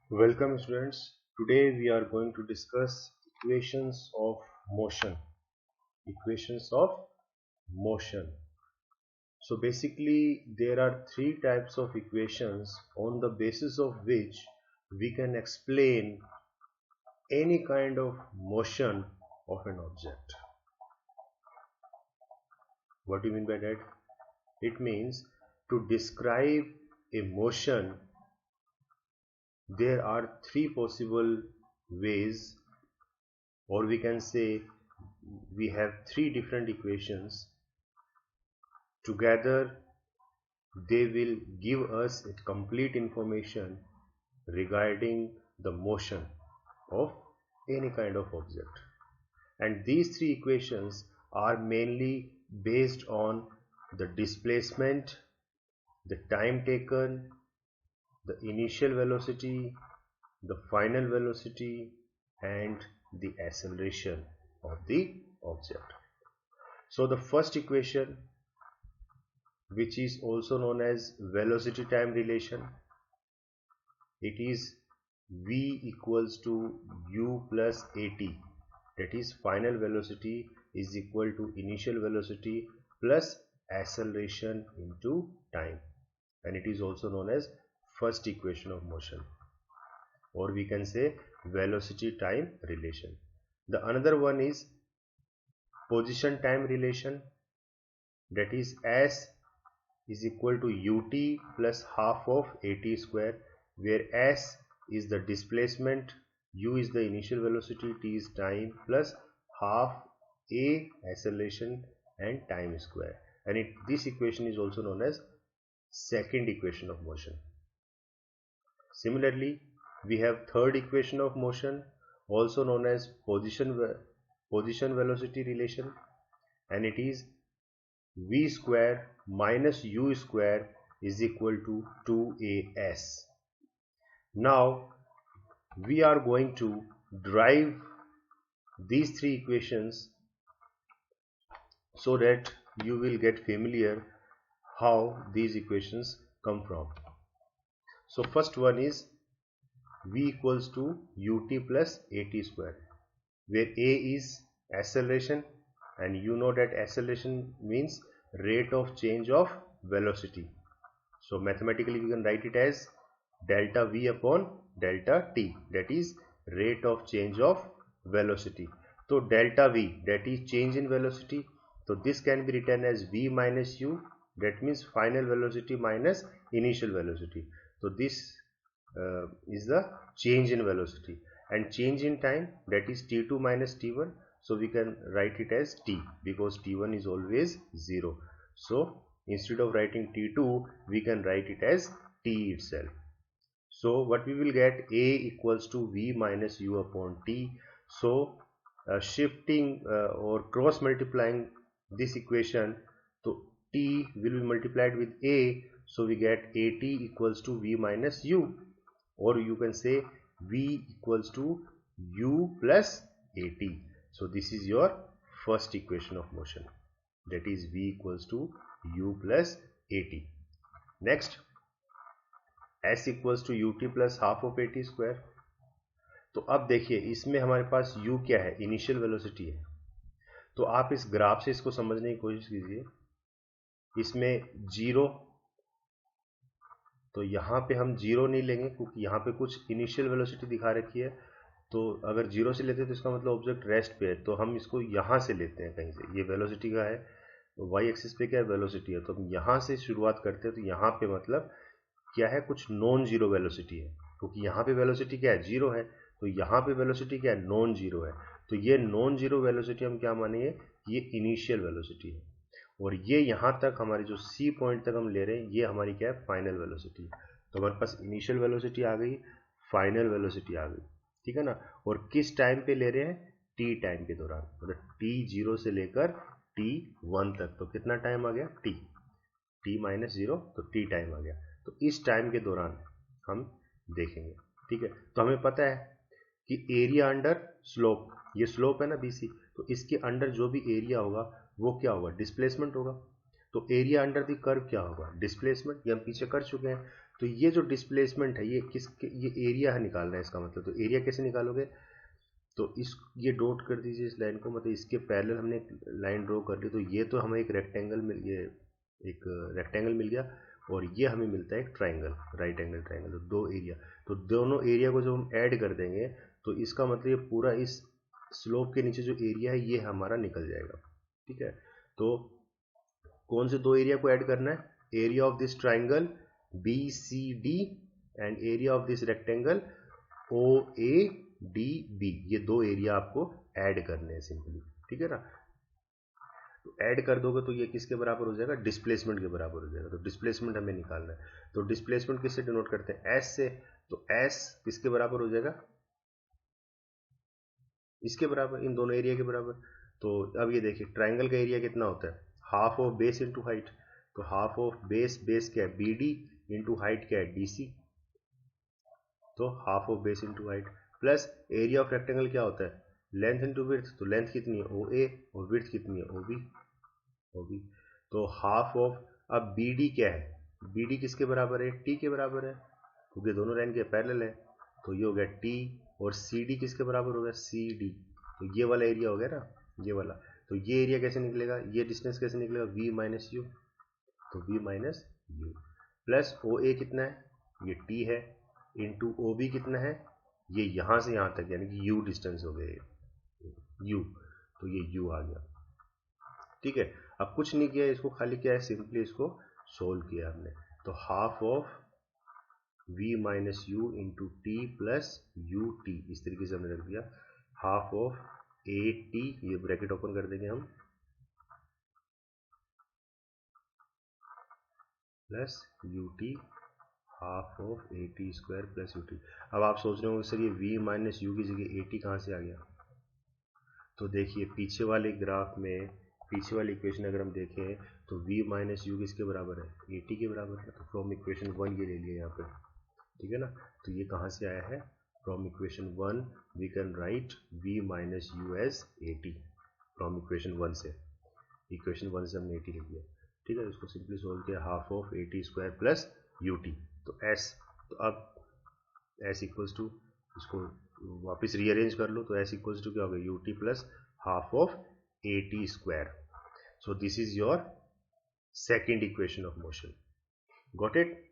Welcome students. Today we are going to discuss equations of motion. Equations of motion. So basically there are three types of equations on the basis of which we can explain any kind of motion of an object. What do you mean by that? It means to describe a motion there are three possible ways, or we can say we have three different equations. Together they will give us complete information regarding the motion of any kind of object, and these three equations are mainly based on the displacement, the time taken, the initial velocity, the final velocity, and the acceleration of the object. So the first equation, which is also known as velocity time relation, it is v equals to u plus at, that is final velocity is equal to initial velocity plus acceleration into time, and it is also known as first equation of motion, or we can say velocity time relation. The another one is position time relation, that is s is equal to ut plus half of at square, where s is the displacement, u is the initial velocity, t is time, plus half a acceleration and time square, and this equation is also known as second equation of motion. Similarly, we have third equation of motion, also known as position velocity relation, and it is v square minus u square is equal to 2as. Now we are going to derive these three equations so that you will get familiar how these equations come from. So first one is v equals to ut plus at square, where a is acceleration, and you know that acceleration means rate of change of velocity. So mathematically we can write it as delta v upon delta t, that is rate of change of velocity. So delta v, that is change in velocity, so this can be written as v minus u, that means final velocity minus initial velocity. So this is the change in velocity, and change in time, that is t2 minus t1, so we can write it as t, because t1 is always 0. So instead of writing t2 we can write it as t itself. So what we will get, a equals to v minus u upon t. So shifting or cross multiplying this equation, so t will be multiplied with a, so we get at equals to v minus u, or you can say v equals to u plus at. So this is your first equation of motion, that is v equals to u plus at. Next, s equals to ut plus half of at square. तो अब देखिए इसमें हमारे पास u क्या है, initial velocity है। तो आप इस ग्राफ से इसको समझने की कोशिश कीजिए। इसमें जीरो, तो यहाँ पे हम जीरो नहीं लेंगे क्योंकि यहाँ पे कुछ इनिशियल वेलोसिटी दिखा रखी है। तो अगर जीरो से लेते हैं तो इसका मतलब ऑब्जेक्ट रेस्ट पे है, तो हम इसको यहाँ से लेते हैं कहीं से। ये वेलोसिटी का है, वाई एक्सिस पे क्या है, वेलोसिटी है, तो हम यहाँ से शुरुआत करते हैं। तो यहाँ पे मतलब क्या है, कुछ नॉन जीरो वेलोसिटी है, क्योंकि यहाँ पे वेलोसिटी क्या है, जीरो है। तो यहाँ पे वेलोसिटी क्या है, नॉन जीरो है। तो ये नॉन जीरो वेलोसिटी हम क्या मानेंगे, ये इनिशियल वेलोसिटी है, और ये यहाँ तक हमारे जो सी पॉइंट तक हम ले रहे हैं, ये हमारी क्या है, फाइनल वेलोसिटी। तो हमारे पास इनिशियल वेलोसिटी आ गई, फाइनल वेलोसिटी आ गई, ठीक है ना। और किस टाइम पे ले रहे हैं, टी टाइम के दौरान, मतलब टी जीरो से लेकर टी वन तक। तो कितना टाइम आ गया, टी माइनस जीरो, तो टी टाइम आ गया। तो इस टाइम के दौरान हम देखेंगे, ठीक है। तो हमें पता है कि एरिया अंडर स्लोप, ये स्लोप है ना बीसी, तो इसके अंडर जो भी एरिया होगा वो क्या होगा, डिस्प्लेसमेंट होगा। तो एरिया अंडर द कर्व क्या होगा, डिस्प्लेसमेंट, ये हम पीछे कर चुके हैं। तो ये जो डिस्प्लेसमेंट है ये ये एरिया है निकालना है इसका मतलब। तो एरिया कैसे निकालोगे, तो ये डॉट कर दीजिए इस लाइन को, मतलब इसके पैरेलल हमने एक लाइन ड्रॉ कर ली। तो ये तो हमें एक रेक्टेंगल मिल गया और ये हमें मिलता है एक ट्राइंगल, राइट एंगल ट्राइंगल। तो दो एरिया, तो दोनों एरिया को जो हम ऐड कर देंगे तो इसका मतलब ये पूरा इस स्लोप के नीचे जो एरिया है ये हमारा निकल जाएगा। ठीक है, तो कौन से दो एरिया को ऐड करना है, area of this triangle BCD and area of this rectangle OADB, ये दो एरिया आपको ऐड करने हैं सिंपली। ठीक है ना, तो ऐड कर दोगे तो ये किसके बराबर हो जाएगा, डिस्प्लेसमेंट के बराबर हो जाएगा। तो डिस्प्लेसमेंट हमें निकालना है, तो डिस्प्लेसमेंट किससे डिनोट करते हैं, S से। तो S किसके बराबर हो जाएगा, इसके बराबर, इन दोनों एरिया के बराबर। तो अब ये देखिए ट्राइंगल का एरिया कितना होता है, half of base into height. तो हाफ ऑफ बेस क्या है BD, इंटू हाइट क्या है DC। तो half of base into height, plus area of rectangle क्या होता है, लेंथ इंटू विड्थ। तो लेंथ कितनी है OA और विड्थ कितनी है OB। तो हाफ ऑफ, अब BD क्या है, BD किसके बराबर है, T के बराबर है, क्योंकि दोनों लाइन के पैरेलल है। तो ये हो गया T, और CD किसके बराबर हो गया CD। तो ये वाला एरिया हो गया ना, ये वाला। तो ये एरिया कैसे निकलेगा, ये डिस्टेंस कैसे निकलेगा, V माइनस यू। तो V minus you, plus OA कितना है, ये T है, इंटू OB कितना है, ये यहाँ से यहाँ तक, यानी कि U डिस्टेंस हो गया U। तो ये U आ गया। ठीक है, अब कुछ नहीं किया इसको, खाली क्या है, सिंपली इसको सोल्व किया हमने। तो half of V minus you into T plus U T, इस तरीके से हमने रख दिया। हाफ ऑफ AT, ये ब्रैकेट ओपन कर देंगे हम, plus UT, half of AT square plus UT। अब आप सोच रहे होंगे सर ये V माइनस यू की जगह AT कहाँ से आ गया। तो देखिए पीछे वाले ग्राफ में, पीछे वाली इक्वेशन अगर हम देखें तो V माइनस यू किसके बराबर है, AT के बराबर है। तो फ्रॉम इक्वेशन 1 ये ले लिया यहाँ पे। ठीक है ना, तो ये कहाँ से आया है, from equation 1 we can write V minus U as AT, from equation 1 से। इक्वेशन 1 से हमने AT लिख दिया। ठीक है, इसको सिंपली सोल्व किया, half of AT square plus UT। तो S, तो अब S इक्वल्स टू, इसको वापस रीअरेंज कर लो, तो S इक्वल्स टू क्या होगा, UT plus half of AT square. So this is your second equation of motion. Got it.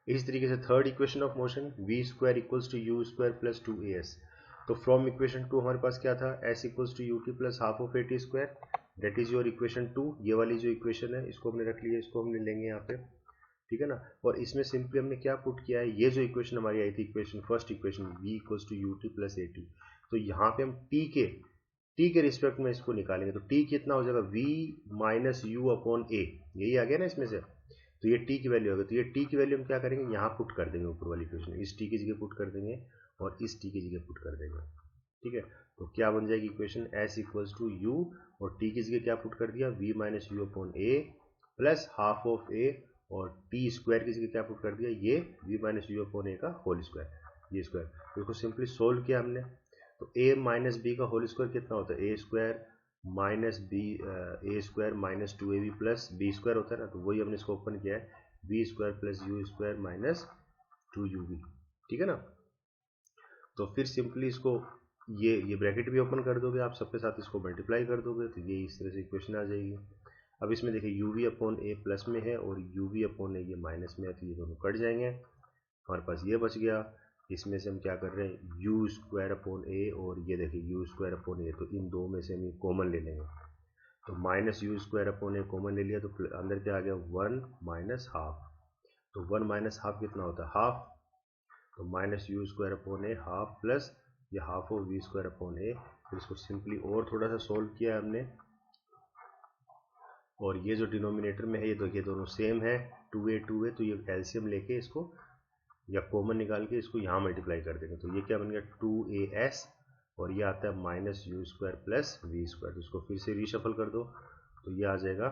इस तरीके से third equation of motion, V square equals to U square plus 2AS। तो from equation 2 हमारे पास क्या था, S equals to UT plus half of AT square, that is your equation 2। ये वाली जो इक्वेशन है इसको हमने रख लिया, इसको हमने लेंगे यहाँ पे। ठीक है ना, और इसमें सिंपली हमने क्या पुट किया है, ये जो इक्वेशन हमारी आई थी, equation first equation V equals to UT plus AT। तो यहाँ पे हम T के रिस्पेक्ट में इसको निकालेंगे। तो T कितना हो जाएगा, V minus U upon A, यही आ गया ना इसमें से। तो ये T की वैल्यू होगी, तो ये T की वैल्यू हम क्या करेंगे, यहाँ पुट कर देंगे, ऊपर वाली इक्वेशन इस T की जगह पुट कर देंगे और इस T की जगह पुट कर देंगे। ठीक है, तो क्या बन जाएगी equation, S equals to U और T की जगह क्या पुट कर दिया, V minus U upon A plus half of A, और T स्क्वायर की जगह क्या पुट कर दिया, ये V minus U upon A का होल स्क्वायर, ये स्क्वायर। तो इसको सिंपली सोल्व किया हमने। तो A माइनस B का होल स्क्वायर कितना होता है, A square minus B, A square minus 2AB plus B square होता है ना। तो वही हमने इसको ओपन किया है, B square plus U square minus 2UB। ठीक है ना, तो फिर सिंपली इसको ये ब्रैकेट भी ओपन कर दोगे आप, सबके साथ इसको मल्टीप्लाई कर दोगे, तो ये इस तरह से इक्वेशन आ जाएगी। अब इसमें देखिए UV अपॉन A प्लस में है और UV अपॉन A ये माइनस में है, तो ये दोनों कट जाएंगे, हमारे पास ये बच गया। इसमें से हम क्या कर रहे हैं, U स्क्वायर अपॉन A और ये देखिए U स्क्वायर अपॉन A, तो इन दो में से हम ये कॉमन ले लेंगे। तो minus you square upon A common ले लिया, तो अंदर क्या आ गया, 1 माइनस हाफ। तो 1 माइनस हाफ कितना होता है, हाफ। तो minus you square upon A half plus ये half of V square upon A। फिर इसको सिंपली और थोड़ा सा सोल्व किया हमने, और ये जो डिनोमिनेटर में है ये दोनों सेम है, 2A, तो ये एलसीएम लेके इसको या कॉमन निकाल के इसको यहाँ मल्टीप्लाई कर देंगे। तो ये क्या बन गया, 2AS, और ये आता है minus you square plus V square. तो इसको फिर से रीशफल कर दो, तो ये आ जाएगा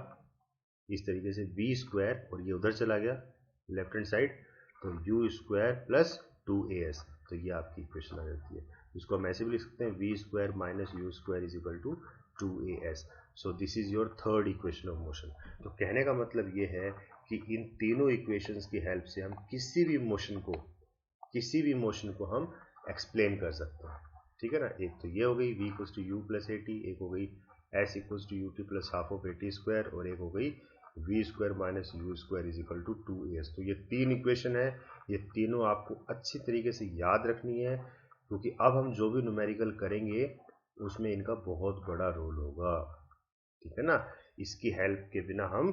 इस तरीके से V स्क्वायर, और ये उधर चला गया लेफ्ट हैंड साइड, तो U स्क्वायर प्लस 2AS। तो ये आपकी इक्वेशन आ जाती है। इसको हम ऐसे भी लिख सकते हैं, V square minus you square is equal to 2AS। So this is your third equation of motion. तो कहने का मतलब ये है कि इन तीनों इक्वेशंस की हेल्प से हम किसी भी मोशन को हम एक्सप्लेन कर सकते हैं। ठीक है ना, एक तो ये हो गई v equals to U plus A T, एक हो गई s equals to U T plus half of A T square, और एक हो गई v square minus you square is equal to 2as। तो ये तीन इक्वेशन है, ये तीनों आपको अच्छी तरीके से याद रखनी है, क्योंकि अब हम जो भी न्यूमेरिकल करेंगे उसमें इनका बहुत बड़ा रोल होगा। ठीक है ना, इसकी हेल्प के बिना हम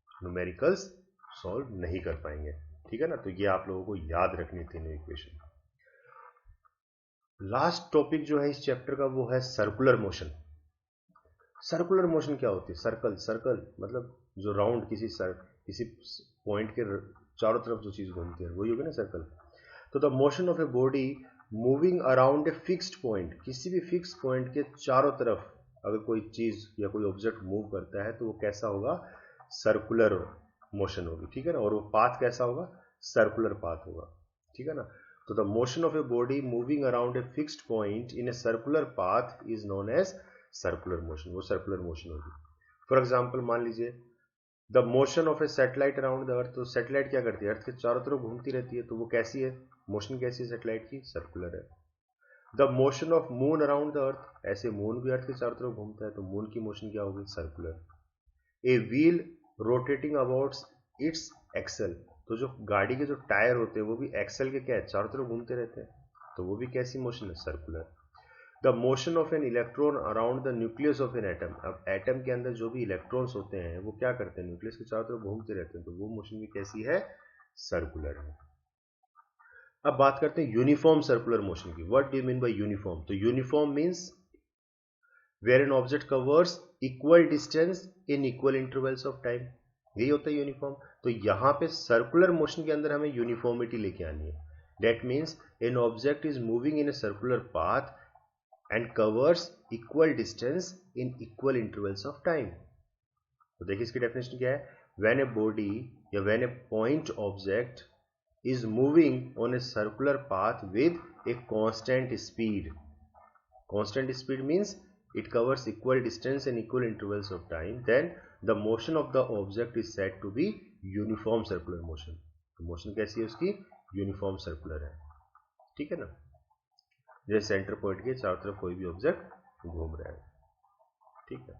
न्यूमेरिकल्स सॉल्व नहीं कर पाएंगे। ठीक है ना, तो ये आप लोगों को याद रखनी तीनों इक्वेशन। लास्ट टॉपिक जो है इस चैप्टर का वो है सर्कुलर मोशन। सर्कुलर मोशन क्या होती है? सर्कल मतलब जो राउंड किसी पॉइंट के चारों तरफ जो चीज घूमती है वही होगी ना सर्कल। तो the motion of a body moving around a fixed point, किसी भी फिक्स पॉइंट के चारों तरफ अगर कोई चीज या कोई ऑब्जेक्ट मूव करता है तो वो कैसा होगा? सर्कुलर मोशन होगी। ठीक है ना, और वो पाथ कैसा होगा? सर्कुलर पाथ होगा। ठीक है ना, तो the motion of a body moving around a fixed point in a circular path is known as circular motion, वो सर्कुलर मोशन होगी। फॉर एग्जाम्पल मान लीजिए the motion of a satellite around the earth, तो satellite क्या करती है? अर्थ के चारों तरफ घूमती रहती है, तो वो कैसी है? मोशन कैसी है सैटेलाइट की? सर्कुलर है। The motion of moon around the अर्थ, ऐसे मून भी अर्थ के चारों तरफ घूमता है, तो मून की मोशन क्या होगी? Circular. A wheel rotating about its axle, तो जो गाड़ी के जो टायर होते हैं वो भी एक्सल के क्या है? चारों तरफ घूमते रहते हैं, तो वो भी कैसी मोशन है? Circular. The motion of an electron around the nucleus of an atom, अब एटम के अंदर जो भी इलेक्ट्रॉन्स होते हैं वो क्या करते हैं? न्यूक्लियस के चारों तरफ घूमते रहते हैं, तो वो मोशन भी कैसी है? सर्कुलर है। अब बात करते हैं यूनिफॉर्म सर्कुलर मोशन की। What do you mean by uniform? तो uniform means where an object covers equal distance in equal intervals of time, यही होता है यूनिफॉर्म। तो यहां पे सर्कुलर मोशन के अंदर हमें यूनिफॉर्मिटी लेके आनी है। That means an object is moving in a circular path and covers equal distance in equal intervals of time। तो देखिए इसकी डेफिनेशन क्या है? when a body या when a point object is moving on a circular path with a constant speed means it covers equal distance and equal intervals of time, then the motion of the object is said to be uniform circular motion। तो motion कैसी है उसकी? Uniform circular है। ठीक है ना, जैसे centre point के चारों तरफ कोई भी ऑब्जेक्ट घूम रहा है। ठीक है।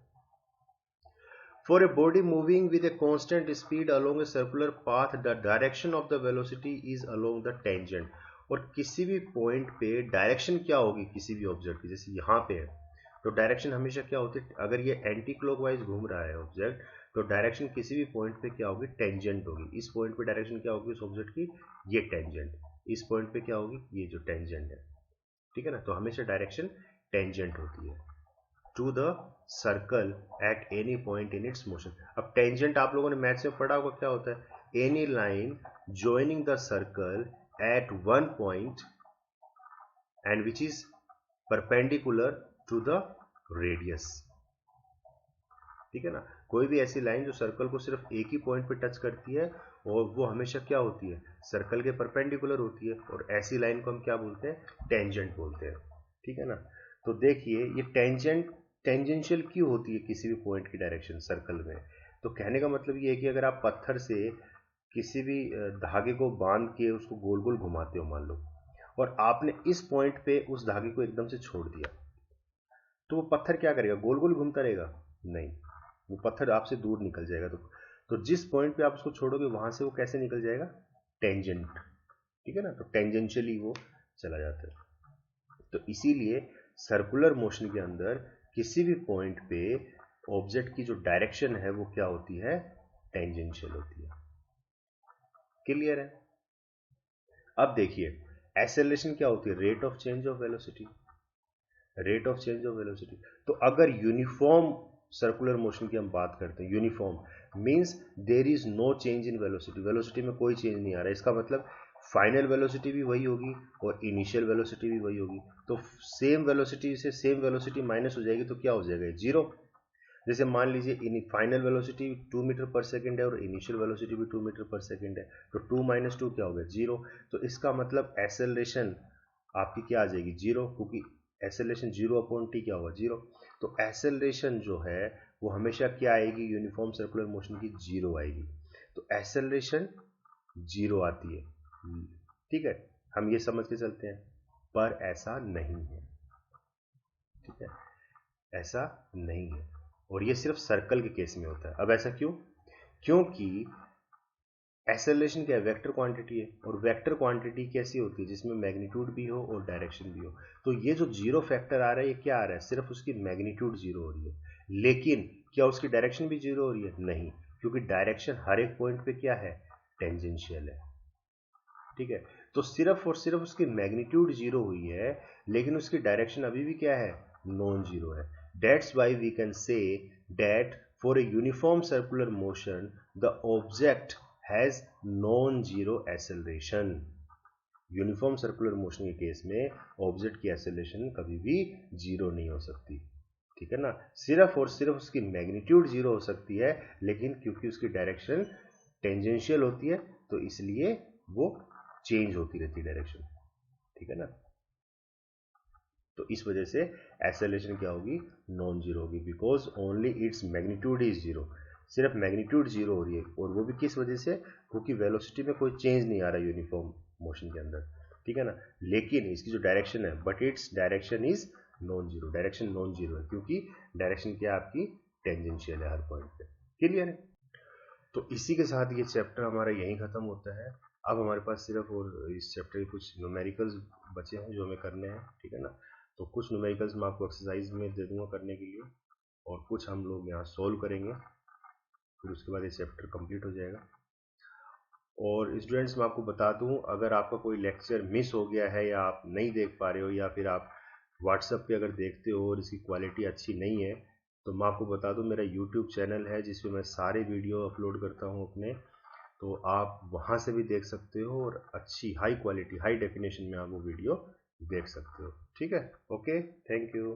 For a body moving with a constant speed along A circular path the direction of the velocity is along the tangent, और किसी भी पॉइंट पे डायरेक्शन क्या होगी किसी भी ऑब्जेक्ट की? जैसे यहाँ पे है तो डायरेक्शन हमेशा क्या होती है? अगर ये एंटी क्लॉकवाइज घूम रहा है ऑब्जेक्ट तो डायरेक्शन किसी भी पॉइंट पे क्या होगी? टेंजेंट होगी। इस पॉइंट पे डायरेक्शन क्या होगी उस ऑब्जेक्ट की? ये टेंजेंट। इस पॉइंट पे क्या होगी? ये जो टेंजेंट है। ठीक है ना, तो हमेशा डायरेक्शन टेंजेंट होती है to the circle at any point in its motion. अब टेंजेंट आप लोगों ने मैथ्स में पढ़ा होगा, क्या होता है? Any line joining the circle at one point and which is perpendicular to the radius. ठीक है ना, कोई भी ऐसी लाइन जो सर्कल को सिर्फ एक ही पॉइंट पे टच करती है और वो हमेशा क्या होती है? सर्कल के परपेंडिकुलर होती है, और ऐसी लाइन को हम क्या बोलते हैं? टेंजेंट बोलते हैं। ठीक है ना, तो देखिए ये टेंजेंशियल क्यों होती है किसी भी पॉइंट की डायरेक्शन सर्कल में? तो कहने का मतलब ये है कि अगर आप पत्थर से किसी भी धागे को बांध के उसको गोल गोल घुमाते हो मान लो, और आपने इस पॉइंट पे उस धागे को एकदम से छोड़ दिया, तो वो पत्थर क्या करेगा? गोल गोल घूमता रहेगा? नहीं, वो पत्थर आपसे दूर निकल जाएगा। तो जिस पॉइंट पे आप उसको छोड़ोगे वहां से वो कैसे निकल जाएगा? टेंजेंट। ठीक है ना, तो टेंजेंशियली वो चला जाता है। तो इसीलिए सर्कुलर मोशन के अंदर किसी भी पॉइंट पे ऑब्जेक्ट की जो डायरेक्शन है वो क्या होती है? टेंजेंशियल होती है। क्लियर है? अब देखिए एक्सेलरेशन क्या होती है? Rate of change of velocity. Rate of change of velocity. तो अगर यूनिफॉर्म सर्कुलर मोशन की हम बात करते हैं, uniform means there is no change in velocity, velocity में कोई चेंज नहीं आ रहा है। इसका मतलब फाइनल वेलोसिटी भी वही होगी और इनिशियल वेलोसिटी भी वही होगी। तो सेम वेलोसिटी से सेम वेलोसिटी माइनस हो जाएगी तो क्या हो जाएगा? जीरो। जैसे मान लीजिए फाइनल वेलोसिटी 2 मीटर पर सेकंड है और इनिशियल वेलोसिटी भी 2 मीटर पर सेकंड है, तो 2 माइनस 2 क्या हो गया? जीरो। तो इसका मतलब एक्सेलरेशन आपकी क्या आ जाएगी? जीरो, क्योंकि एक्सेलरेशन जीरो अपॉन टी क्या होगा? जीरो। तो एक्सेलरेशन जो है वो हमेशा क्या आएगी? यूनिफॉर्म सर्कुलर मोशन की जीरो आएगी। तो एक्सेलरेशन 0 आती है। ठीक है, हम ये समझ के चलते हैं, पर ऐसा नहीं है। ठीक है, ऐसा नहीं है, और ये सिर्फ सर्कल के केस में होता है। अब ऐसा क्यों? क्योंकि एक्सेलरेशन क्या है? वेक्टर क्वांटिटी है, और वेक्टर क्वांटिटी कैसी होती है? जिसमें मैग्नीट्यूड भी हो और डायरेक्शन भी हो। तो ये जो जीरो फैक्टर आ रहा है, ये क्या आ रहा है? सिर्फ उसकी मैग्नीट्यूड जीरो हो रही है, लेकिन क्या उसकी डायरेक्शन भी जीरो हो रही है? नहीं, क्योंकि डायरेक्शन हर एक पॉइंट पे क्या है? टेंजेंशियल है। ठीक है, तो सिर्फ और सिर्फ उसकी मैग्नीट्यूड जीरो हुई है, लेकिन उसकी डायरेक्शन अभी भी क्या है? नॉन जीरो है। That's why we can say that for a uniform circular motion the object has non zero acceleration. Uniform circular motion के केस में ऑब्जेक्ट की एक्सेलरेशन कभी भी जीरो नहीं हो सकती। ठीक है ना, सिर्फ और सिर्फ उसकी मैग्नीट्यूड जीरो हो सकती है, लेकिन क्योंकि उसकी डायरेक्शन टेंजेंशियल होती है, तो इसलिए वो चेंज होती रहती है डायरेक्शन। ठीक है ना, तो इस वजह से एक्सेलरेशन क्या होगी? नॉन जीरो होगी, because only its magnitude is zero. सिर्फ मैग्नीट्यूड जीरो हो रही है, और वो भी किस वजह से? क्योंकि वेलोसिटी में कोई चेंज नहीं आ रहा यूनिफॉर्म मोशन के अंदर। ठीक है ना, लेकिन इसकी जो डायरेक्शन है, but its direction is non zero. Direction non zero है, क्योंकि डायरेक्शन क्या है आपकी? टेंजेंशियल है हर पॉइंट पे। क्लियर है? तो इसी के साथ ये चैप्टर हमारा यहीं ख़त्म होता है। अब हमारे पास सिर्फ और इस चैप्टर के कुछ न्यूमेरिकल्स बचे हैं जो हमें करने हैं। ठीक है ना, तो कुछ न्यूमेरिकल्स मैं आपको एक्सरसाइज में दे दूंगा करने के लिए, और कुछ हम लोग यहाँ सोल्व करेंगे, फिर उसके बाद ये चैप्टर कंप्लीट हो जाएगा। और स्टूडेंट्स, मैं आपको बता दूं, अगर आपका कोई लेक्चर मिस हो गया है, या आप नहीं देख पा रहे हो, या फिर आप व्हाट्सएप पे अगर देखते हो और इसकी क्वालिटी अच्छी नहीं है, तो मैं आपको बता दूं, मेरा यूट्यूब चैनल है जिसपे मैं सारे वीडियो अपलोड करता हूं अपने, तो आप वहां से भी देख सकते हो, और अच्छी हाई क्वालिटी हाई डेफिनेशन में आप वो वीडियो देख सकते हो। ठीक है, ओके, थैंक यू।